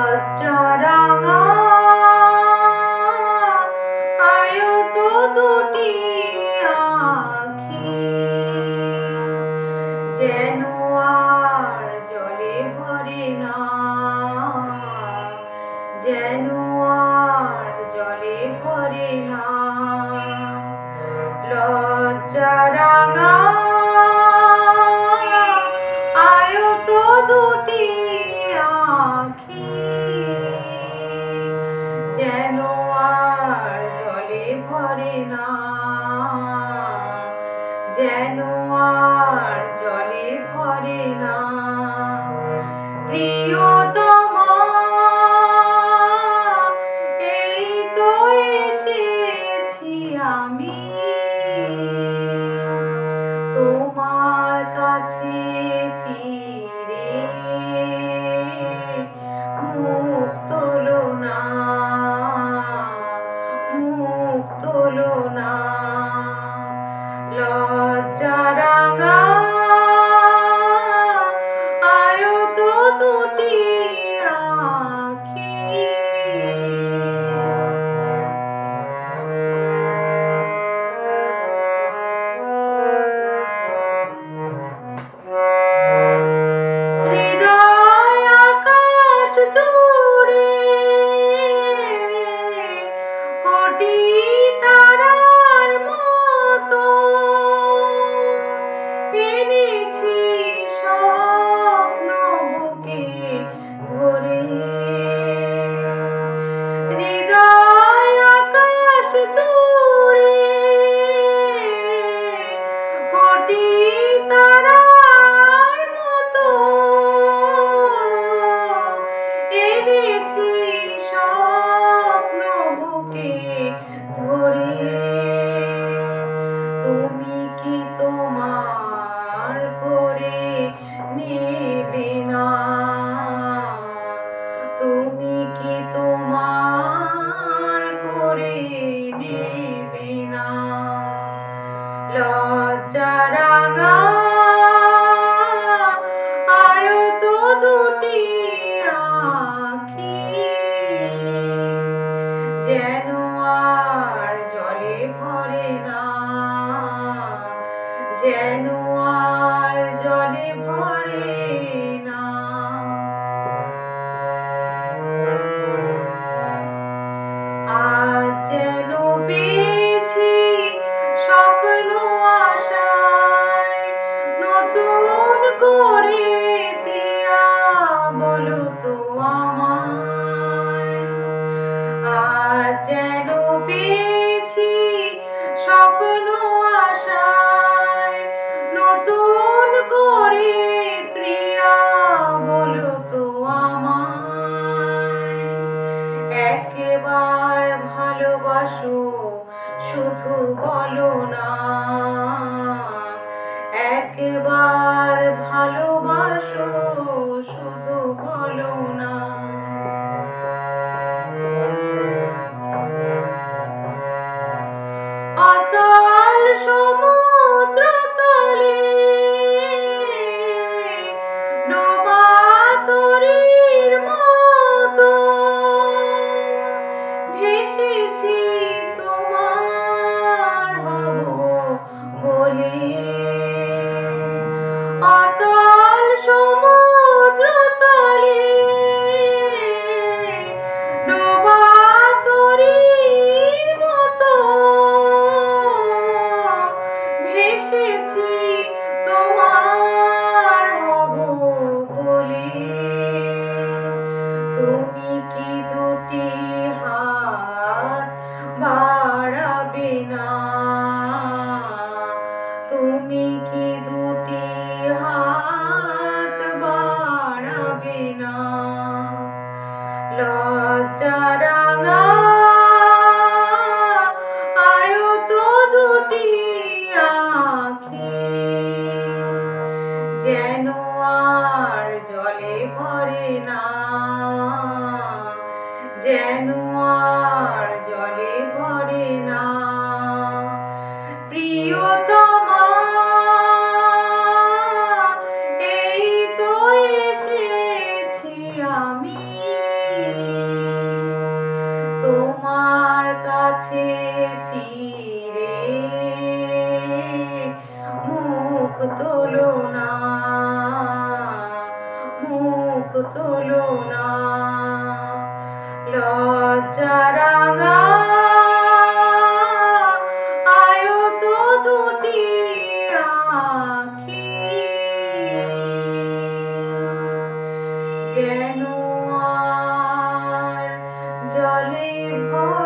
লজ্জারাঙা আয়ত দুটি আঁখি যেন আর জলে ভরে না, যেন আর জলে ভরে না। লজ্জারাঙা আয়ত দুটি আঁখি যেন আর জলে ভরে না, যেন আর জলে ভরে না। প্রিয়তমা এই তো এসেছি আমি তোমার কাছে ফিরে, মুখ তোলো না, মুখ তোলো না। লজ্জারাঙা আয়ত দুটি আঁখি হৃদয় আকাশ জুড়ে কোটি তারার মতো এনেছি স্বপ্ন বুকে ধরে। হৃদয় আকাশ জুড়ে কোটি তারার মতো এনেছি স্বপ্ন বুকে ধরে। তুমি কি তোমার করে নেবে না, তুমি কি তোমার করে নেবে না। লজ্জারাঙা আয়ত দুটি আঁখি যেন আর জলে ভরে না, যেন আর জলে ভরে না। আজ যেন পেয়েছি স্বপ্ন আশায় নতুন করে, প্রিয়া বলো তো আমায়। আজ যেন পেয়েছি স্বপ্ন আশায় নতুন করে, প্রিয়া বলো তো আমায়। একবার ভালোবাসো শুধু বলো না, একবার ভালোবাসো শুধু বলো না। অতল সমুদ্র তলে ডোবা তরীর মতো ভেসেছি তোমার হব বলে। অতল সমুদ্র তলে ডোবা তরীর মতো ভেসেছি তোমার হব বলে। তুমি কি দুটি হাত বাড়াবে না, তুমি কি দুটি হাত বাড়াবে না। লজ্জারাঙা আয়ত দুটি আঁখি যেন আর জলে ভরে না, যেন আর জলে ভরে না। প্রিয়তমা কাছে ফিরে মুখ তোলো না, মুখ তোলো না। লজ্জা রাঙা আয়ত দুটি আঁখি যেন আর জলে ভরে